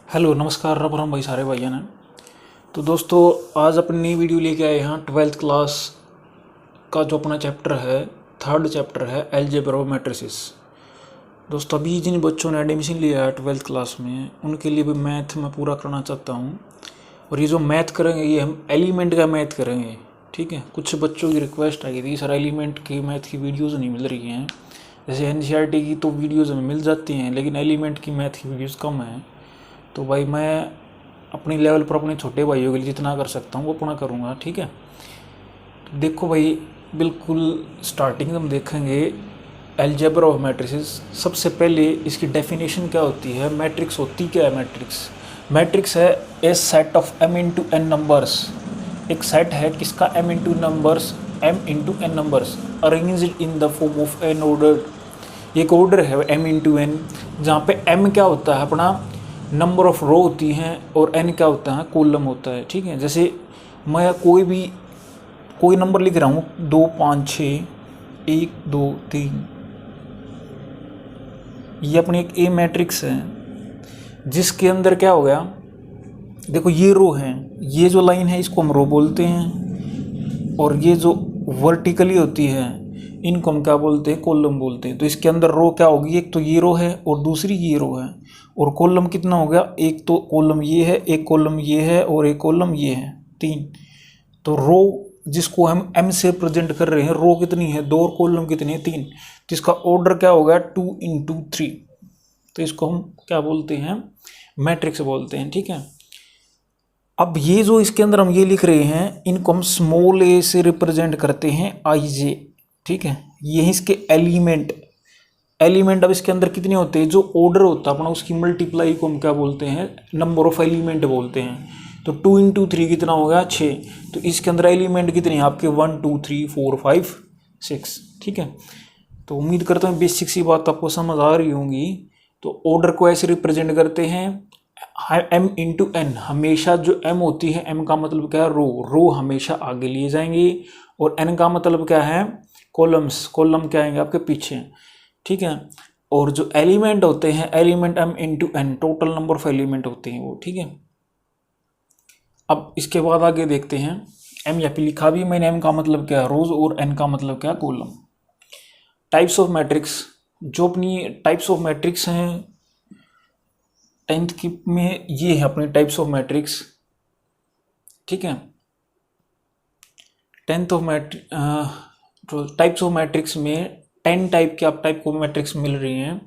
Hello नमस्कार रब भाई सारे भाइयों ने। तो दोस्तों आज अपनी नई वीडियो लेके आए हैं 12th क्लास का जो अपना चैप्टर है, थर्ड चैप्टर है अलजेब्रा ऑफ मैट्रिसेस। दोस्तों अभी जिन बच्चों ने एडमिशन लिया है 12th क्लास में उनके लिए भी मैथ मैं पूरा करना चाहता हूँ। और ये जो मैथ करेंगे ये हम एलिमेंट का मैथ करेंगे, ठीक है। कुछ बच्चों की रिक्वेस्ट आई थी सर एलिमेंट की मैथ की वीडियोज़ नहीं मिल रही हैं। जैसे एनसीईआरटी की तो वीडियोज़ हमें मिल जाती हैं लेकिन एलिमेंट की मैथ की वीडियोज़ कम हैं। तो भाई मैं अपनी लेवल पर अपने छोटे भाइयों के लिए जितना कर सकता हूँ वो अपना करूँगा, ठीक है। तो देखो भाई बिल्कुल स्टार्टिंग में हम देखेंगे अलजेब्रा ऑफ मैट्रिसेस। सबसे पहले इसकी डेफिनेशन क्या होती है, मैट्रिक्स होती क्या है। मैट्रिक्स है a set of m into n numbers. एक सेट है किसका, m into numbers, m into n numbers arranged in the form of n order. एक ऑर्डर है m इंटू एन जहाँ पे m क्या होता है अपना नंबर ऑफ रो होती हैं और n क्या होता है कॉलम होता है, ठीक है। जैसे मैं कोई नंबर लिख रहा हूँ 2 5 6 1 2 3, ये अपनी एक ए मैट्रिक्स है जिसके अंदर क्या हो गया, देखो ये रो है, ये जो लाइन है इसको हम रो बोलते हैं और ये जो वर्टिकली होती है इनको हम क्या बोलते हैं, कॉलम बोलते हैं। तो इसके अंदर रो क्या होगी, एक तो ये रो है और दूसरी ये रो है। और कॉलम कितना हो गया, एक तो कॉलम ये है, एक कॉलम ये है और एक कॉलम ये है, 3। तो रो जिसको हम m से प्रेजेंट कर रहे हैं, रो कितनी है 2 और कॉलम कितनी है 3। तो इसका ऑर्डर क्या हो गया 2 इंटू 3। तो इसको हम क्या बोलते हैं, मैट्रिक्स बोलते हैं, ठीक है। अब ये जो इसके अंदर हम ये लिख रहे हैं इनको हम स्मॉल a से रिप्रेजेंट करते हैं IJ, ठीक है। ये इसके एलिमेंट अब इसके अंदर कितने होते हैं, जो ऑर्डर होता है अपना उसकी मल्टीप्लाई को हम क्या बोलते हैं, नंबर ऑफ एलिमेंट बोलते हैं। तो 2 इंटू 3 कितना हो गया 6। तो इसके अंदर एलिमेंट कितने हैं आपके 1 2 3 4 5 6, ठीक है। तो उम्मीद करता हूँ बेसिक सी बात आपको समझ आ रही होंगी। तो ऑर्डर को ऐसे रिप्रेजेंट करते हैं m इंटू एन। हमेशा जो m होती है, m का मतलब क्या है रो हमेशा आगे लिए जाएंगे और n का मतलब क्या है कॉलम क्या आएंगे आपके पीछे, ठीक है। और जो एलिमेंट होते हैं element m into N, total number of element होते हैं वो, ठीक है। अब इसके बाद आगे देखते हैं, m यहाँ पे लिखा भी मैंने, m का मतलब क्या है रोज और n का मतलब क्या है कॉलम। टाइप्स ऑफ मैट्रिक्स, जो अपनी टाइप्स ऑफ मैट्रिक्स हैं 10th की में ये है अपनी टाइप्स ऑफ मैट्रिक्स, ठीक है। 10th of types of matrix में 10 टाइप के आप टाइप को मैट्रिक्स मिल रही हैं।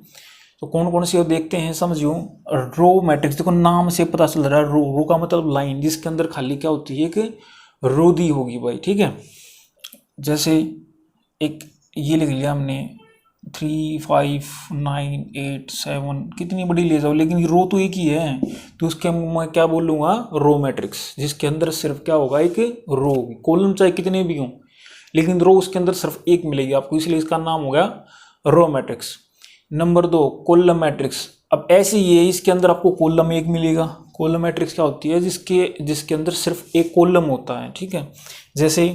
तो कौन कौन सी देखते हैं समझियो। रो मैट्रिक्स, देखो नाम से पता चल रहा है रो का मतलब लाइन जिसके अंदर खाली क्या होती है कि रो दी होगी भाई, ठीक है। जैसे एक ये लिख लिया हमने 3 5 9 8 7, कितनी बड़ी ले जाओ लेकिन रो तो एक ही है। तो उसके मैं क्या बोलूँगा रो मैट्रिक्स, जिसके अंदर सिर्फ क्या होगा एक रो होगी। कॉलम चाहे कितने भी हों लेकिन रो उसके अंदर सिर्फ एक मिलेगी आपको, इसलिए इसका नाम हो गया row matrix. Number 2 column matrix. अब ऐसे ही है, इसके अंदर आपको कॉलम एक मिलेगा। कॉलम मैट्रिक्स क्या होती है, जिसके अंदर सिर्फ एक कॉलम होता है, ठीक है। जैसे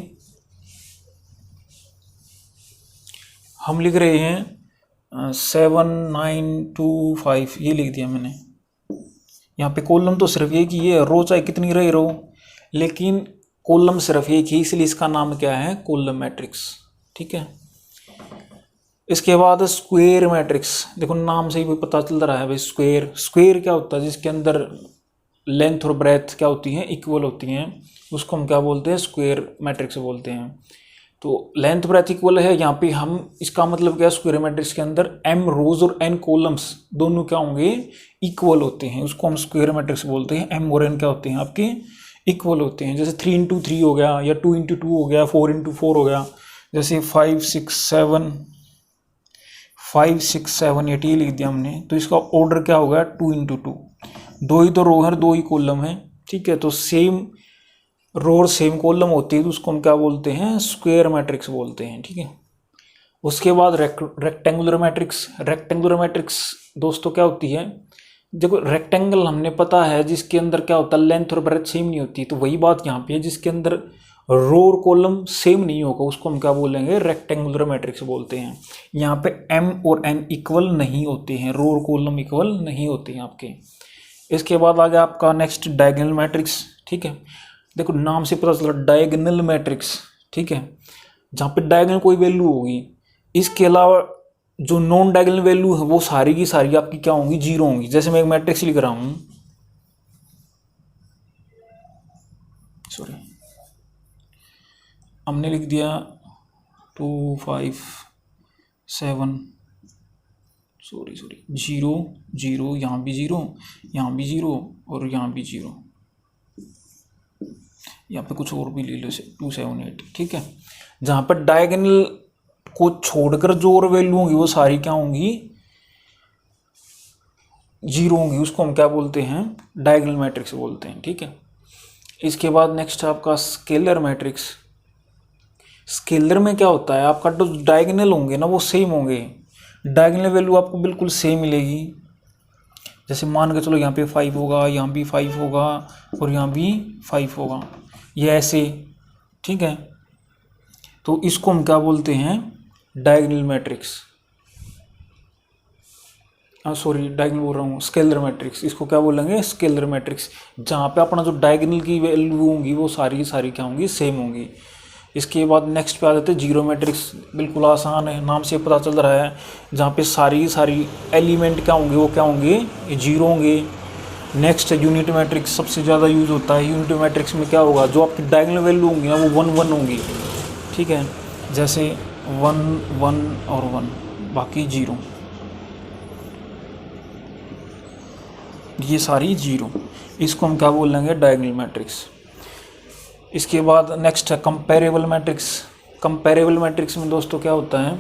हम लिख रहे हैं 7 9 2 5, ये लिख दिया मैंने। यहाँ पे कॉलम तो सिर्फ एक ही है, रो चाहे कितनी रहे रो लेकिन कॉलम सिर्फ एक ही, इसलिए इसका नाम क्या है कॉलम मैट्रिक्स, ठीक है। इसके बाद स्क्वायर मैट्रिक्स, देखो नाम से ही पता चल रहा है भाई स्क्वायर क्या होता है, जिसके अंदर लेंथ और ब्रेथ क्या होती हैं इक्वल होती हैं, उसको हम क्या बोलते हैं स्क्वायर मैट्रिक्स बोलते हैं। तो लेंथ ब्रेथ इक्वल है यहाँ पे, हम इसका मतलब क्या स्क्वायर मैट्रिक्स के अंदर m रोज और n कॉलम्स दोनों क्या होंगे इक्वल होते हैं, उसको हम स्क्वायर मैट्रिक्स बोलते हैं। m और n क्या होते हैं आपके इक्वल होते हैं। जैसे 3 इंटू 3 हो गया या 2 इंटू 2 हो गया, 4 इंटू 4 हो गया। जैसे 5 6 7 8 ये लिख दिया हमने, तो इसका ऑर्डर क्या होगा 2 इंटू 2। 2 ही तो रो है 2 ही कॉलम है, ठीक है। तो सेम रो और सेम कॉलम होती है तो उसको हम क्या बोलते हैं स्क्वायर मैट्रिक्स बोलते हैं, ठीक है। उसके बाद रेक्टेंगुलर मैट्रिक्स दोस्तों क्या होती है, देखो रेक्टेंगल हमने पता है जिसके अंदर क्या होता है लेंथ और ब्रेथ सेम नहीं होती, तो वही बात यहाँ पे है जिसके अंदर रो और कॉलम सेम नहीं होगा उसको हम क्या बोलेंगे रेक्टेंगुलर मैट्रिक्स बोलते हैं। यहाँ पे m और n इक्वल नहीं होते हैं, रो और कॉलम इक्वल नहीं होते हैं आपके। इसके बाद आ गया आपका नेक्स्ट डायगोनल मैट्रिक्स। ठीक है, देखो नाम से पता चला डायगोनल मैट्रिक्स। ठीक है, जहाँ पे डायगोनल कोई वैल्यू होगी, इसके अलावा जो नॉन डायगोनल वैल्यू है वो सारी की सारी आपकी क्या होंगी, जीरो होंगी। जैसे मैं एक मैट्रिक्स लिख रहा हूँ, सॉरी हमने लिख दिया 2 5 7, सॉरी 0 0, यहाँ भी 0, यहाँ भी 0 और यहाँ भी 0, यहाँ पे कुछ और भी ले लो, 2 7 8। ठीक है, जहाँ पर डायगोनल को छोड़कर जो और वैल्यू होंगी वो सारी क्या होंगी, जीरो होंगी। उसको हम क्या बोलते हैं, डायगोनल मैट्रिक्स बोलते हैं। ठीक है, इसके बाद नेक्स्ट आपका स्केलर मैट्रिक्स। स्केलर में क्या होता है, आपका जो डायगोनल होंगे ना वो सेम होंगे, डायगोनल वैल्यू आपको बिल्कुल सेम मिलेगी। जैसे मान के चलो यहाँ पे 5 होगा, यहाँ भी 5 होगा और यहाँ भी 5 होगा, ये ऐसे। ठीक है, तो इसको हम क्या बोलते हैं, डायगोनल मैट्रिक्स। सॉरी डायगोनल बोल रहा हूँ, स्केलर मैट्रिक्स। इसको क्या बोलेंगे, स्केलर मैट्रिक्स, जहाँ पे अपना जो डायगोनल की वैल्यू होंगी वो सारी की सारी क्या होंगी, सेम होंगी। इसके बाद नेक्स्ट पे आ जाते हैं जीरो मैट्रिक्स। बिल्कुल आसान है, नाम से पता चल रहा है, जहाँ पे सारी की सारी एलिमेंट क्या होंगे, वो क्या होंगे, ये जीरो होंगे। नेक्स्ट है यूनिट मैट्रिक्स, सबसे ज़्यादा यूज होता है। यूनिट मैट्रिक्स में क्या होगा, जो आपकी डायगोनल वैल्यू होंगी ना वो 1 1 होंगी। ठीक है, जैसे 1 1 और 1, बाकी 0, ये सारी 0। इसको हम क्या बोल लेंगे, डायगोनल मैट्रिक्स। इसके बाद नेक्स्ट है कंपेरेबल मैट्रिक्स। कंपेरेबल मैट्रिक्स में दोस्तों क्या होता है,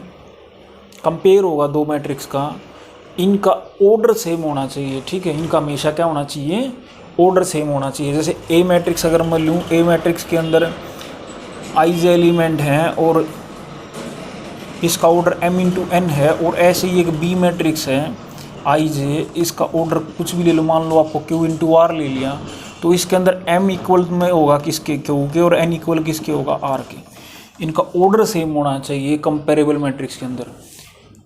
कंपेयर होगा दो मैट्रिक्स का, इनका ऑर्डर सेम होना चाहिए। ठीक है, इनका हमेशा क्या होना चाहिए, ऑर्डर सेम होना चाहिए। जैसे ए मैट्रिक्स अगर मैं लूँ, ए मैट्रिक्स के अंदर आइज एलिमेंट हैं और इसका ऑर्डर m × n है, और ऐसे ही एक बी मैट्रिक्स है आई जे, इसका ऑर्डर कुछ भी ले लो, मान लो आपको Q × R ले लिया, तो इसके अंदर m इक्वल में होगा किसके, Q के, और n इक्वल किसके होगा, R के। इनका ऑर्डर सेम होना चाहिए कंपेरेबल मैट्रिक्स के अंदर।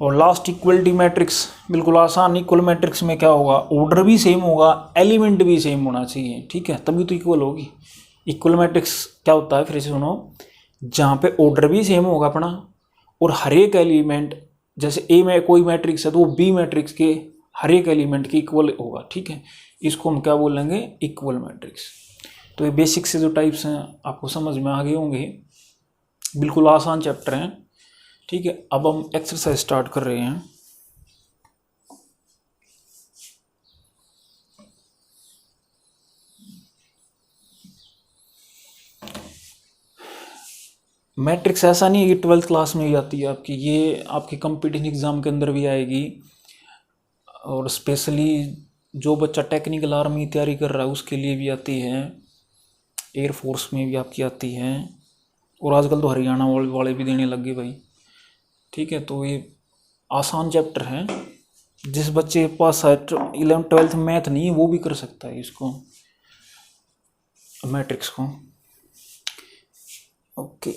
और लास्ट इक्वलिटी मैट्रिक्स, बिल्कुल आसान। इक्वल मैट्रिक्स में क्या होगा, ऑर्डर भी सेम होगा, एलिमेंट भी सेम होना चाहिए। ठीक है, तभी तो इक्वल होगी। इक्वल मैट्रिक्स क्या होता है, फिर से सुनो, जहाँ पे ऑर्डर भी सेम होगा अपना, और हर एक एलिमेंट, जैसे ए में कोई मैट्रिक्स है तो वो बी मैट्रिक्स के हर एक एलिमेंट के इक्वल होगा। ठीक है, इसको हम क्या बोलेंगे, इक्वल मैट्रिक्स। तो ये बेसिक से जो टाइप्स हैं आपको समझ में आ गए होंगे, बिल्कुल आसान चैप्टर हैं। ठीक है, अब हम एक्सरसाइज स्टार्ट कर रहे हैं। मैट्रिक्स ऐसा नहीं है कि 12th क्लास में ही आती है आपकी, ये आपके कंपटीशन एग्ज़ाम के अंदर भी आएगी, और स्पेशली जो बच्चा टेक्निकल आर्मी की तैयारी कर रहा है उसके लिए भी आती है, एयरफोर्स में भी आपकी आती है, और आजकल तो हरियाणा वाले भी देने लग गए भाई। ठीक है, तो ये आसान चैप्टर है, जिस बच्चे के पास 11th 12th मैथ नहीं है वो भी कर सकता है इसको, मैट्रिक्स को। ओके,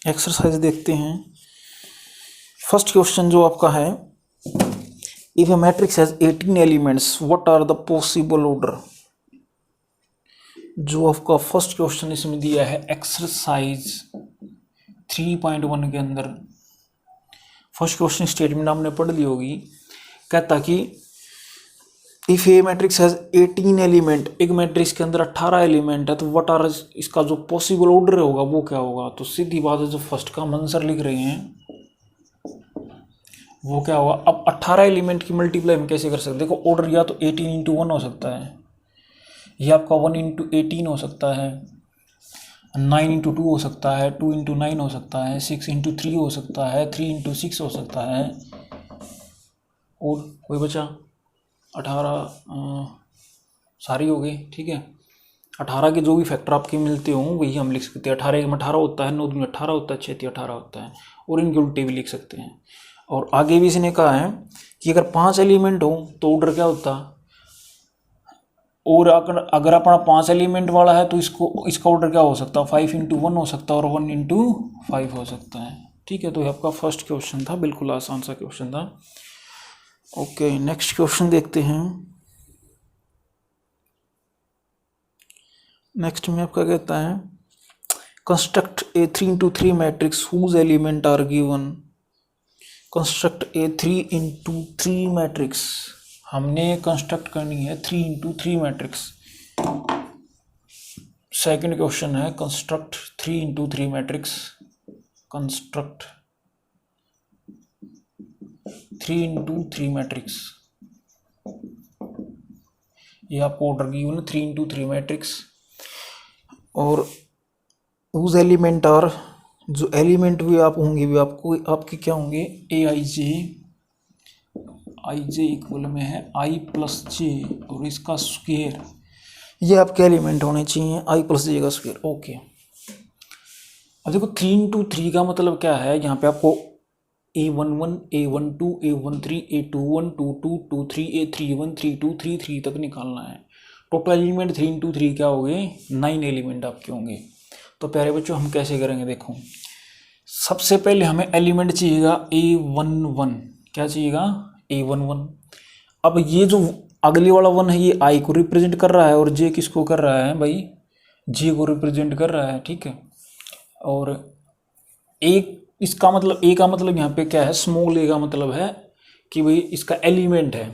एक्सरसाइज देखते हैं। फर्स्ट क्वेश्चन जो आपका है, if a matrix has 18 elements what are the possible order. जो आपका फर्स्ट क्वेश्चन इसमें दिया है एक्सरसाइज 3.1 के अंदर, फर्स्ट क्वेश्चन स्टेटमेंट आपने पढ़ ली होगी। कहता कि if a matrix has 18 element, एक मैट्रिक्स के अंदर 18 एलिमेंट है, तो व्हाट आर, इसका जो पॉसिबल ऑर्डर होगा वो क्या होगा। तो सीधी बात है, जो फर्स्ट का हम आंसर लिख रहे हैं वो क्या होगा। अब 18 एलिमेंट की मल्टीप्लाई हम कैसे कर सकते हैं, देखो ऑर्डर या तो 18 × 1 हो सकता है, या आपका 1 × 18 हो सकता है, 9 × 2 हो सकता है, 2 × 9 हो सकता है, 6 × 3 हो सकता है, 3 × 6 हो सकता है, और कोई बचा 18 सारी हो गई। ठीक है, 18 के जो भी फैक्टर आपके मिलते हों वही हम लिख सकते हैं। 18 में 18 होता है, 9 में 18 होता है, 6 18 होता है, और इनके उल्टे भी लिख सकते हैं। और आगे भी इसने कहा है कि अगर 5 एलिमेंट हो तो ऑर्डर क्या होता, और अगर अपना 5 एलिमेंट वाला है तो इसका ऑर्डर क्या हो सकता है, 5 × 1 हो सकता है, और 1 × 5 हो सकता है। ठीक है, तो ये आपका फर्स्ट क्वेश्चन था, बिल्कुल आसान सा क्वेश्चन था। ओके, नेक्स्ट क्वेश्चन देखते हैं। नेक्स्ट में आपका कहता है construct a 3x3 matrix whose element are given. Construct a 3x3 matrix, हमने कंस्ट्रक्ट करनी है 3x3 मैट्रिक्स। सेकंड क्वेश्चन है construct 3x3 matrix. Construct 3x3 matrix, ये आपको ऑर्डर गिवन है 3x3 मैट्रिक्स। और उस एलिमेंट और जो एलिमेंट भी आप होंगे भी आपको आपके क्या होंगे, ए आई जे इक्वल में है आई प्लस जे और इसका स्क्वायर, ये आपके एलिमेंट होने चाहिए आई प्लस जे का स्क्वायर। ओके, अब देखो 3x3 का मतलब क्या है, यहाँ पे आपको A11 A12 A13 A21 22 23 A31 32 33 तक निकालना है। टोटल एलिमेंट 3x3 क्या हो गए, 9 एलिमेंट आपके होंगे। तो प्यारे बच्चों हम कैसे करेंगे, देखो सबसे पहले हमें एलिमेंट चाहिएगा A11, क्या चाहिएगा A11। अब ये जो अगले वाला 1 है ये I को रिप्रेजेंट कर रहा है और J किसको कर रहा है भाई, J को रिप्रेजेंट कर रहा है, ठीक है। और एक इसका मतलब A का मतलब यहाँ पे क्या है, स्मॉल a का मतलब है कि भाई इसका एलिमेंट है।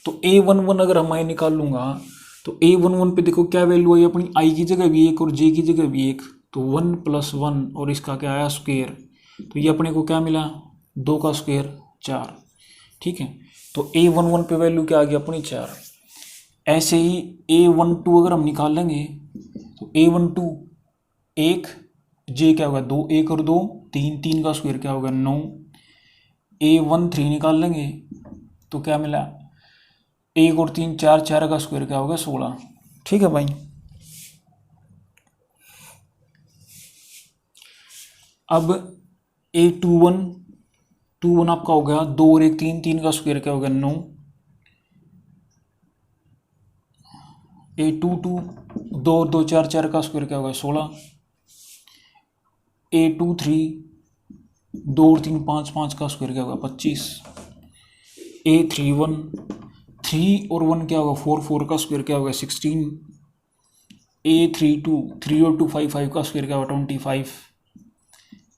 तो A11 अगर मैं निकाल लूँगा तो A11 पे देखो क्या वैल्यू आई अपनी, I की जगह भी 1 और J की जगह भी 1, तो 1 + 1 और इसका क्या आया स्क्वायर, तो ये अपने को क्या मिला 2 का स्क्वायर 4, ठीक है। तो A11 पे वैल्यू क्या आ गई अपनी 4। ऐसे ही A12 अगर हम निकाल लेंगे तो A12 1, J क्या होगा 2, 1 और 2 3, 3 का स्क्वायर क्या होगा 9। A13 निकाल लेंगे तो क्या मिला 1 और 3 4, 4 का स्क्वायर क्या होगा 16, ठीक है भाई। अब A21 आपका हो गया 2 और 1 3, 3 का स्क्वायर क्या होगा 9। A22 2 और 2 4, 4 का स्क्वायर क्या होगा 16। A23 2 और 3 5, 5 का स्क्वायर क्या होगा 25। A31 3 और 1 क्या होगा 4, 4 का स्क्वायर क्या होगा 16। A32 3 और 2 5, 5 का स्क्वायर क्या होगा 25।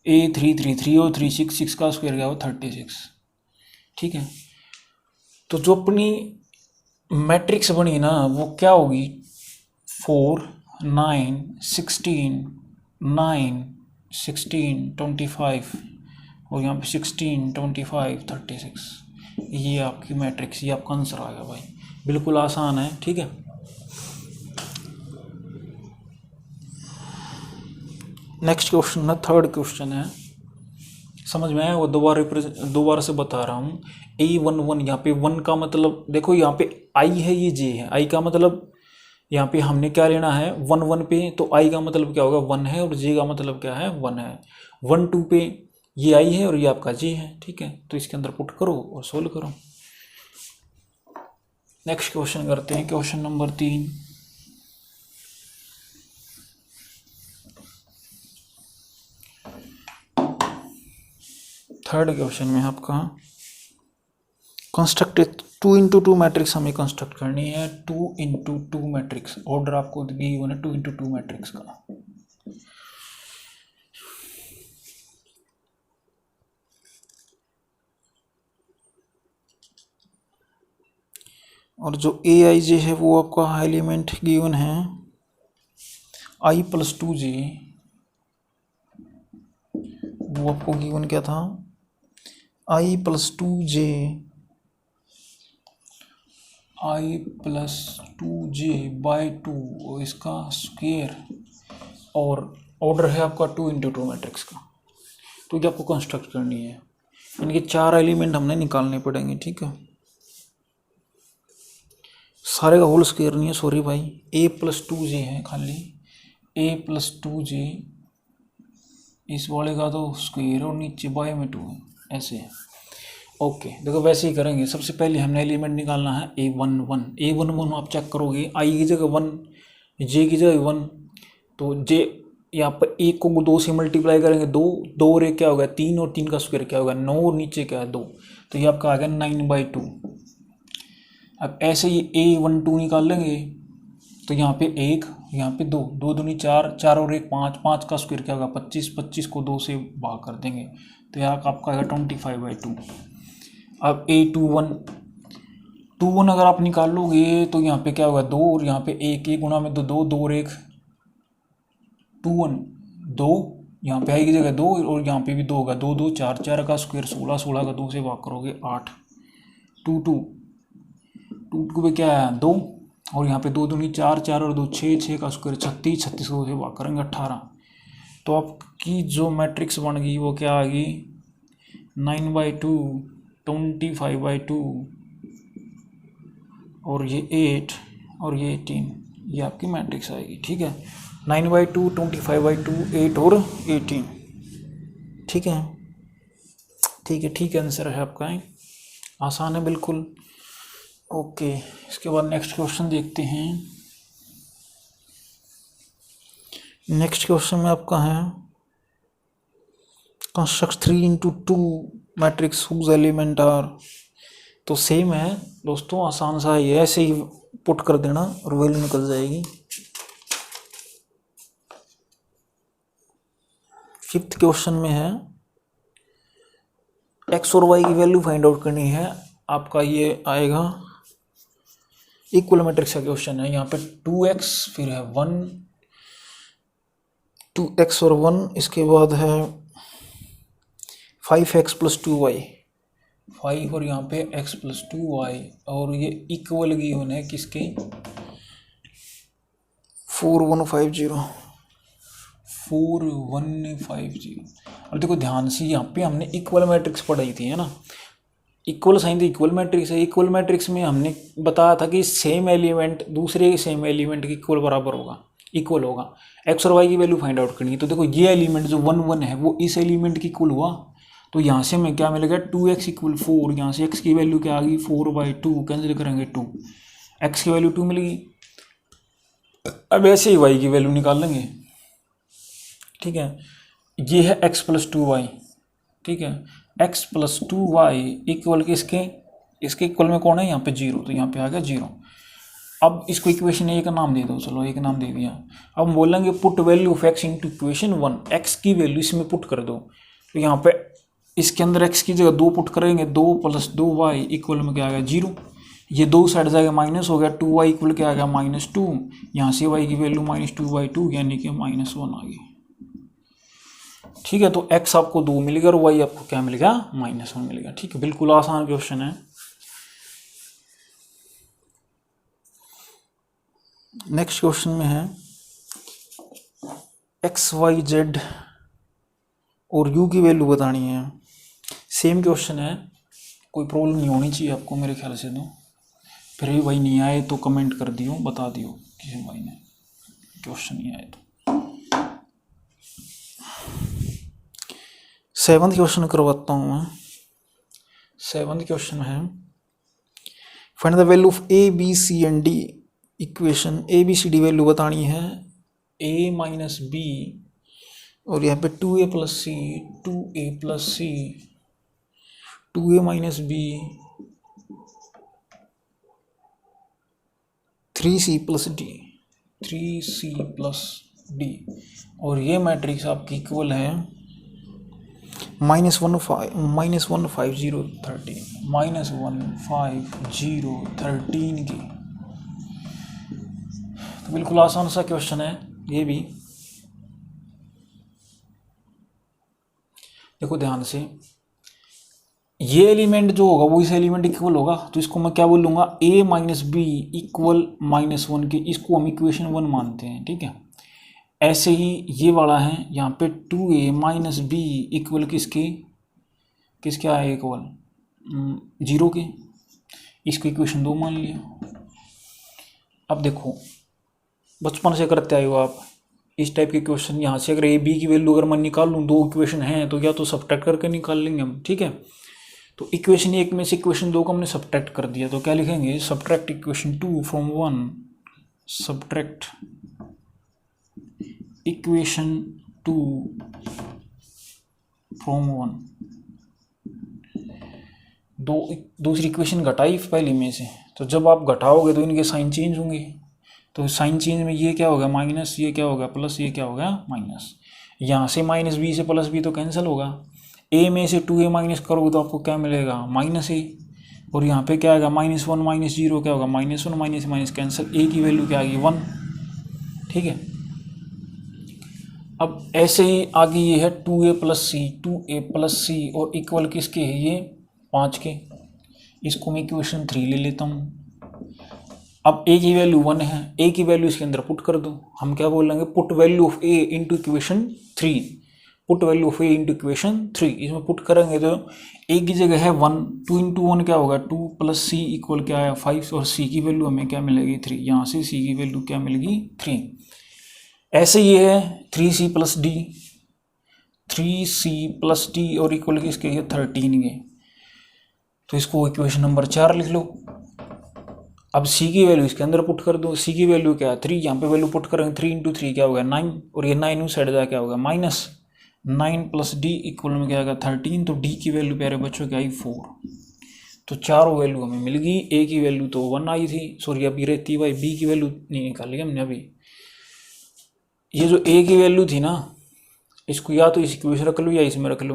A33 3 और 3 6, 6 का स्क्वायर क्या होगा 36, ठीक है। तो जो अपनी मैट्रिक्स बनी ना वो क्या होगी 4 9 16 9 16 25 और यहाँ पे 16 25 36, ये आपकी मैट्रिक्स, ये आपका आंसर आ गया भाई। बिल्कुल आसान है, ठीक है। नेक्स्ट क्वेश्चन है, थर्ड क्वेश्चन है, समझ में आया वो दोबारा से बता रहा हूँ। A11 यहाँ पे 1 का मतलब देखो यहाँ पे I है, ये J है। I का मतलब यहाँ पे हमने क्या लेना है 1 1 पे, तो I का मतलब क्या होगा 1 है और J का मतलब क्या है 1 है। 1 2 पे ये I है और ये आपका J है, ठीक है। तो इसके अंदर पुट करो और सोल्व करो। नेक्स्ट क्वेश्चन करते हैं, क्वेश्चन नंबर 3। थर्ड क्वेश्चन में आपका कंस्ट्रक्ट 2x2 मैट्रिक्स हमें कंस्ट्रक्ट करनी है। 2x2 मैट्रिक्स, ऑर्डर आपको गिवन है 2x2 मैट्रिक्स का। और जो Aij है वो आपका एलिमेंट गिवन है I + 2j, वो आपको गिवन क्या था I + 2j by 2 और इसका स्क्वायर, और ऑर्डर है आपका 2x2 मैट्रिक्स का। तो ये आपको कंस्ट्रक्ट करनी है, इनके 4 एलिमेंट हमने निकालने पड़ेंगे, ठीक है। सारे का होल स्क्वायर नहीं है, सॉरी भाई, A + 2j है खाली, A + 2j, इस वाले का तो स्क्वायर और नीचे बाय में 2 है, ऐसे है। ओके, देखो वैसे ही करेंगे। सबसे पहले हमने एलिमेंट निकालना है A11 आप चेक करोगे I की जगह 1, J की जगह 1, तो J यहाँ पर 1 को 2 से मल्टीप्लाई करेंगे 2, 2 और 1 क्या होगा 3 और 3 का स्क्वायर क्या होगा 9 और नीचे क्या है 2, तो ये आपका आ गया 9/2, अब ऐसे ही A12 निकाल लेंगे तो यहाँ पे 1, यहाँ पे 2, 2 दूनी 4, 4 और 1 5, 5 का स्क्वायर क्या होगा 25, 25 को 2 से भाग कर देंगे तो यहाँ आपका आएगा 25/2। अब A21 अगर आप निकाल लोगे तो यहाँ पे क्या होगा 2 और यहाँ पे 1, 1 गुणा में 2, 2 और 1 21, 2 यहाँ पे आएगी जगह 2 और यहाँ पे भी 2 होगा, 2 2 4, 4 का स्क्वायर 16, 16 का 2 से भाग करोगे 8, 2 2 2 पे क्या आया 2 और यहाँ पे 2 दूनी 4, 4 और 2 6, 6 का स्क्वायर 36, 36 को 2 से भाग करेंगे 18। तो आपकी जो मैट्रिक्स बन गई वो क्या आ गई 9/2, 25/2 और ये 8 और ये 18, ये आपकी मैट्रिक्स आएगी। ठीक है, 9/2, 25/2, 8 और 18। ठीक है, ठीक है, ठीक है, आंसर है आपका, आसान है बिल्कुल। ओके, इसके बाद नेक्स्ट क्वेश्चन देखते हैं। नेक्स्ट क्वेश्चन में आपका है construct 3/2 matrix whose element are. तो सेम है दोस्तों, आसान सा ही है, ऐसे ही पुट कर देना और वैल्यू निकल जाएगी। फिफ्थ क्वेश्चन में है एक्स और वाई की वैल्यू फाइंड आउट करनी है। आपका ये आएगा इक्वल मैट्रिक्स का क्वेश्चन है। यहाँ पे 2x फिर है 1, 2x और 1, इसके बाद है 5x + 2y, 5 और यहाँ पे x + 2y और ये इक्वल गिवन है किसके 4150। अब देखो ध्यान से, यहाँ पे हमने इक्वल मैट्रिक्स पढ़ाई थी है ना, इक्वल साइन तो इक्वल मैट्रिक्स है। इक्वल मैट्रिक्स में हमने बताया था कि सेम एलिमेंट दूसरे सेम एलिमेंट के इक्वल बराबर होगा, इक्वल होगा। एक्स और वाई की वैल्यू फाइंड आउट करनी है। तो देखो ये एलिमेंट जो 1 1 है वो इस एलिमेंट की इक्वल हुआ, तो यहाँ से हमें क्या मिलेगा 2x = 4, यहाँ से x की वैल्यू क्या आ गई 4/2, कैंसिल करेंगे 2, x की वैल्यू 2 मिलेगी। अब ऐसे ही y की वैल्यू निकाल लेंगे। ठीक है, ये है x + 2y। ठीक है, x + 2y इक्वल किसके, इसके इक्वल में कौन है यहाँ पे 0, तो यहाँ पे आ गया 0। अब इसको इक्वेशन ए का नाम दे दो, चलो एक नाम दे दिया। अब हम बोलेंगे put value of x into equation 1, x की वैल्यू इसमें पुट कर दो। तो यहाँ पे इसके अंदर x की जगह 2 पुट करेंगे, 2 + 2y इक्वल में क्या आ गया 0। ये 2 साइड जाएगा माइनस हो गया, 2y इक्वल क्या आ गया -2, यहाँ से y की वैल्यू -2/2 यानी कि -1 आ गई। ठीक है, तो x आपको 2 मिलेगा और y आपको क्या मिलेगा -1 मिलेगा। ठीक है, बिल्कुल आसान क्वेश्चन है। नेक्स्ट क्वेश्चन में है x, y, z और u की वैल्यू बतानी है। सेम क्वेश्चन है, कोई प्रॉब्लम नहीं होनी चाहिए आपको मेरे ख्याल से। तो फिर भी भाई नहीं आए तो कमेंट कर दियो, बता दियो किसी भाई ने क्वेश्चन नहीं आए तो। 7th क्वेश्चन करवाता हूँ मैं। 7th क्वेश्चन है find the value of a, b, c and d equation. a, b, c, d value बतानी है, a - b और यहाँ पे 2a + c, 2a + c, 2a - b, 3c + d, 3c + d और ये मैट्रिक्स आपकी इक्वल है -15013 की। तो बिल्कुल आसान सा क्वेश्चन है ये भी। देखो ध्यान से, ये एलिमेंट जो होगा वो इस एलिमेंट इक्वल होगा, तो इसको मैं क्या बोलूँगा a - b = -1 के, इसको हम इक्वेशन 1 मानते हैं। ठीक है, ऐसे ही ये वाला है यहाँ पे 2a - b इक्वल किसके आए इक्वल 0 के, इसको इक्वेशन 2 मान लिया। अब देखो बचपन से करते आए हो आप इस टाइप के क्वेश्चन, यहाँ से अगर a b की वैल्यू अगर मैं निकाल लूँ, 2 इक्वेशन हैं तो या तो सब्ट्रैक्ट करके निकाल लेंगे हम। ठीक है, तो इक्वेशन 1 में से इक्वेशन 2 को हमने सब्ट्रैक्ट कर दिया, तो क्या लिखेंगे subtract equation 2 from 1, subtract equation 2 from 1। दूसरी इक्वेशन घटाई पहली में से, तो जब आप घटाओगे तो इनके साइन चेंज होंगे, तो साइन चेंज में ये क्या होगा माइनस, ये क्या होगा प्लस, ये क्या होगा माइनस। यहाँ से माइनस बी से प्लस बी तो कैंसिल होगा, ए में से 2a माइनस करोगे तो आपको क्या मिलेगा माइनस ए, और यहाँ पे क्या आएगा -1 -0 क्या होगा -1 माइनस माइनस कैंसिल, ए की वैल्यू क्या आ गई 1। ठीक है, अब ऐसे ही आगे ये है 2a + c और इक्वल किसके है ये 5 के, इसको मैं इक्वेशन 3 ले लेता हूँ। अब a की वैल्यू 1 है, a की वैल्यू इसके अंदर पुट कर दो, हम क्या बोलेंगे put value of a into equation 3, put value of a into equation 3, इसमें पुट करेंगे तो a की जगह है 1, 2 इंटू 1 क्या होगा 2 + c इक्वल क्या है 5, और c की वैल्यू हमें क्या मिलेगी 3, यहाँ से c की वैल्यू क्या मिलेगी 3। ऐसे ये है 3c + d, 3c + d और इक्वल किसके है 13 के, तो इसको इक्वेशन नंबर 4 लिख लो। अब c की वैल्यू इसके अंदर पुट कर दो, c की वैल्यू क्या है 3, यहाँ पे वैल्यू पुट करेंगे 3 इंटू 3 क्या होगा 9, और ये 9 उस साइड जा क्या होगा -9 + d इक्वल में क्या आएगा 13, तो d की वैल्यू प्यारे बच्चों क्या आई 4। तो चारों वैल्यू हमें मिल गई, a की वैल्यू तो 1 आई थी, सॉरी अभी रहती भाई b की वैल्यू नहीं निकाली हमने अभी। ये जो a की वैल्यू थी ना, इसको या तो इस इक्वेशन रख लो या इसमें रख लो।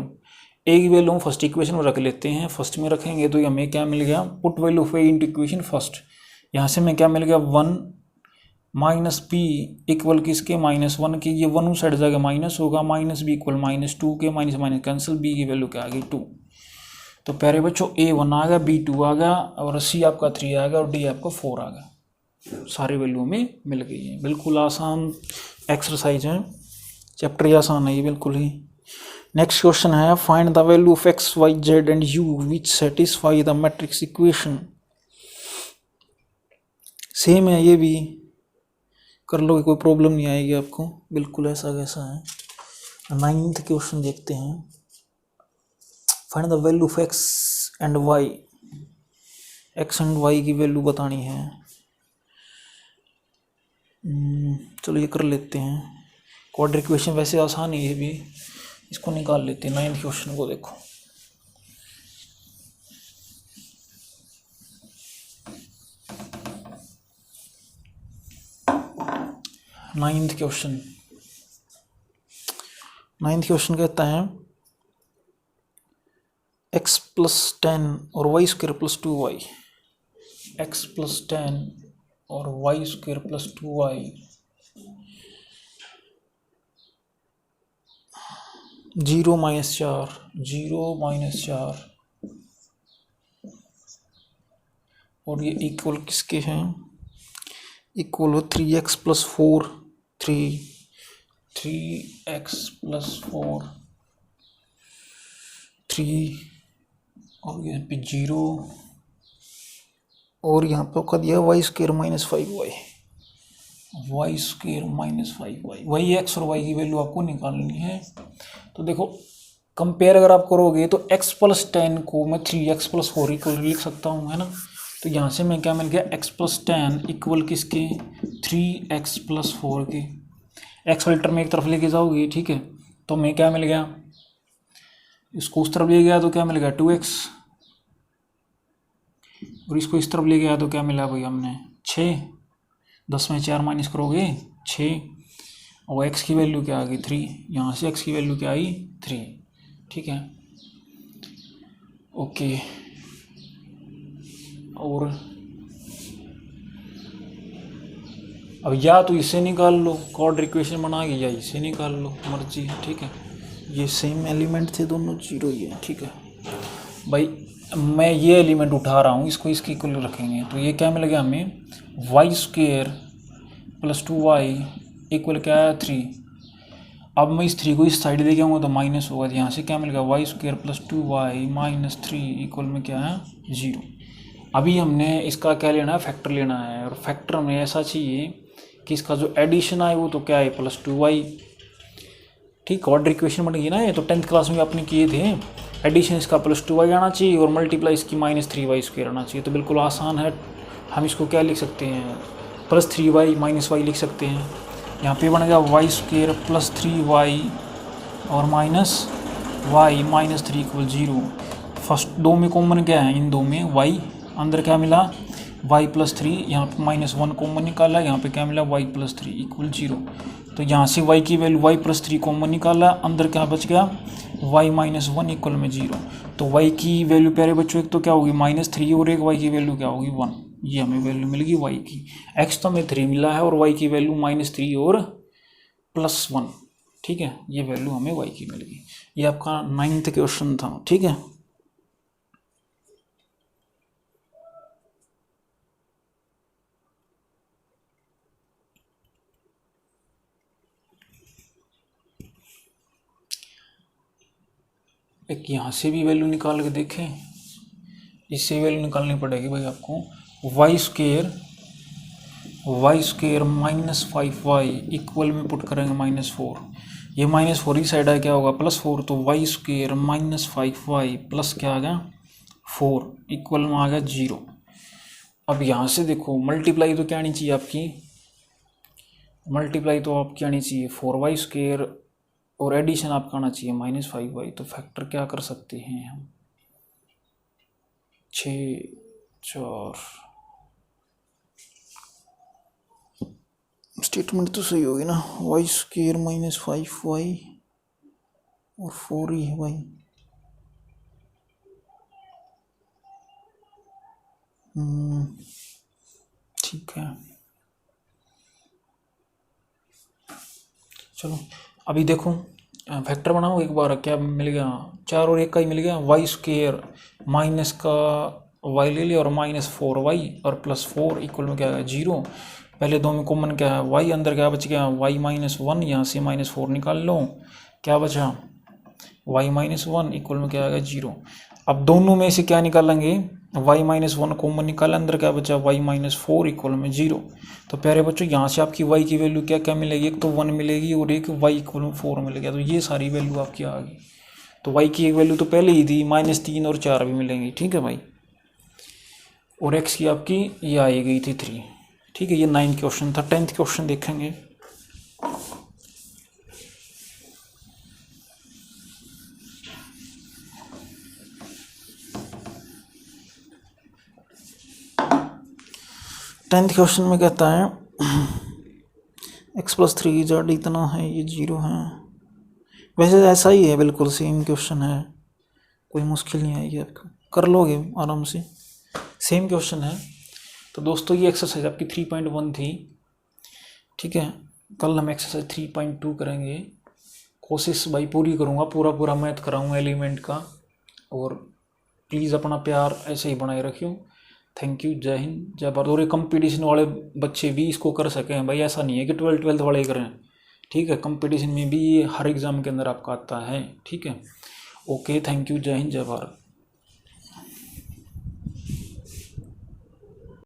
a की वैल्यू हम फर्स्ट इक्वेशन में रख लेते हैं, फर्स्ट में रखेंगे तो हमें क्या मिल गया put value of a into equation first, यहाँ से मैं क्या मिल गया 1 - p इक्वल किसके -1 के, ये 1 उस साइड जाएगा माइनस होगा, -b इक्वल -2 के, माइनस माइनस कैंसिल, b की वैल्यू क्या आ गई 2। तो प्यारे बच्चों a 1 आ गया, b 2 आ गया, और c आपका 3 आ गया, और d आपका 4 आ गया, सारी वैल्यू में मिल गई है। बिल्कुल आसान एक्सरसाइज है, चैप्टर ही आसान है ये बिल्कुल ही। नेक्स्ट क्वेश्चन है find the value of x, y, z and u which satisfy the matrix equation. Same है, ये भी कर लो, कोई प्रॉब्लम नहीं आएगी आपको, बिल्कुल ऐसा कैसा है। 9th क्वेश्चन देखते हैं, find the value of x and y, x and y की वैल्यू बतानी है। चलो ये कर लेते हैं, क्वाड्रेटिक इक्वेशन वैसे आसान है ये भी, इसको निकाल लेते हैं। 9th क्वेश्चन को देखो, नाइन्थ क्वेश्चन कहता है x + 10 और y² + 2y, x + 10 और y² + 2y 0 - 4 और ये इक्वल किसके हैं, इक्वल हो 3x + 4 3x + 4 3 और यहाँ पे 0 और यहाँ पे क्या दिया y² - 5y, वही x और y की वैल्यू आपको निकालनी है। तो देखो कंपेयर अगर आप करोगे तो x + 10 को मैं 3x + 4 इक्वल लिख सकता हूँ, है ना। तो यहाँ से मैं क्या मिल गया x + 10 इक्वल किसके 3x + 4 के, x वाली टर्म एक तरफ लेके जाओगे, ठीक है। तो मैं क्या मिल गया, इसको उस तरफ ले गया तो क्या मिल गया 2x, और इसको इस तरफ ले गया तो क्या मिला भाई हमने 6, 10 में 4 माइनस करोगे 6, और x की वैल्यू क्या आ गई 3, यहाँ से x की वैल्यू क्या आई 3, ठीक है ओके। और अब या तो इसे निकाल लो क्वाड्रेटिक इक्वेशन बना के, या इसे निकाल लो, मर्जी है, ठीक है। ये सेम एलिमेंट थे दोनों, 0 ही है, ठीक है भाई। मैं ये एलिमेंट उठा रहा हूँ, इसको इसके इक्वल रखेंगे, तो ये क्या मिल गया हमें y² + 2y इक्वल क्या है 3। अब मैं इस 3 को इस साइड लेके आऊँगा तो माइनस होगा, यहाँ से क्या मिल गया y² + 2y - 3 इक्वल में क्या है 0। अभी हमने इसका क्या लेना है, फैक्टर लेना है, और फैक्टर में ऐसा चाहिए कि इसका जो एडिशन आए वो तो क्या है +2y, ठीक। क्वाड्रेटिक इक्वेशन बन गई ना ये, तो 10th क्लास में आपने किए थे, एडिशन इसका +2y आना चाहिए और मल्टीप्लाई इसकी -3y² आना चाहिए। तो बिल्कुल आसान है, हम इसको क्या लिख सकते हैं +3y - y लिख सकते हैं। यहाँ पे बनेगा y² + 3y और -y - 3 = 0। फर्स्ट दो में कॉमन क्या है, इन दो में y, अंदर क्या मिला y+3, यहाँ पे -1 कॉमन निकाला, यहाँ पे क्या मिला y+3 = 0। तो यहाँ से y की वैल्यू y+3 कॉमन निकाला, अंदर क्या बच गया y-1 = 0। तो y की वैल्यू प्यारे बच्चों एक तो क्या होगी -3 और एक y की वैल्यू क्या होगी 1। ये हमें वैल्यू मिल गई y की। x तो हमें 3 मिला है और y की वैल्यू -3 और +1। ठीक है, ये वैल्यू हमें y की मिल गई। ये आपका 9th क्वेश्चन था। ठीक है, एक यहाँ से भी वैल्यू निकाल के देखें, इससे वैल्यू निकालनी पड़ेगी भाई आपको। y² -5y इक्वल में पुट करेंगे -4, ये -4 ही साइड है, क्या होगा +4, तो y² -5y प्लस क्या आ गया 4 इक्वल में आ गया 0। अब यहाँ से देखो मल्टीप्लाई तो क्या आनी चाहिए आपकी, मल्टीप्लाई तो आपकी आनी चाहिए 4y² और एडिशन आपका आना चाहिए -5y। तो फैक्टर क्या कर सकते हैं हम, 6 4 स्टेटमेंट तो सही होगी ना, y² -5y और 4 ही है भाई। ठीक है, चलो अभी देखो फैक्टर बनाओ एक बार, क्या मिल गया 4 और 1 का ही मिल गया, y² माइनस का y ले लिया और -4y और +4 इक्वल में क्या है 0। पहले दो में कॉमन क्या है y, अंदर क्या बच गया y-1, यहाँ से -4 निकाल लो, क्या बचा y-1 इक्वल में क्या आएगा 0। अब दोनों में से क्या निकालेंगे y-1 कॉमन निकाला, अंदर क्या बचा y-4 इक्वल में 0। तो प्यारे बच्चों यहाँ से आपकी y की वैल्यू क्या क्या मिलेगी, एक तो 1 मिलेगी और एक y इक्वल में 4 मिलेगा। तो ये सारी वैल्यू आपकी आ गई। तो y की एक वैल्यू तो पहले ही थी, -3 और 4 भी मिलेंगी। ठीक है भाई, और x की आपकी ये आई गई थी 3। ठीक है, ये 9th क्वेश्चन था। 10th क्वेश्चन देखेंगे। टेंथ क्वेश्चन में कहता है x+3z इतना है, ये 0 है। वैसे ऐसा ही है, बिल्कुल सेम क्वेश्चन है, कोई मुश्किल नहीं आएगी आपको, कर लोगे आराम से, सेम क्वेश्चन है। तो दोस्तों ये एक्सरसाइज आपकी 3.1 थी। ठीक है, कल हम एक्सरसाइज 3.2 करेंगे। कोशिश भाई पूरी करूँगा, पूरा मैथ कराऊँगा एलिमेंट का, और प्लीज़ अपना प्यार ऐसे ही बनाए रखियो। थैंक यू, जय हिंद, जय भारत। और ये कंपटीशन वाले बच्चे भी इसको कर सकें भाई, ऐसा नहीं है कि 12th वाले करें। ठीक है, कंपटीशन में भी ये हर एग्ज़ाम के अंदर आपका आता है। ठीक है, ओके, थैंक यू, जय हिंद, जय भारत।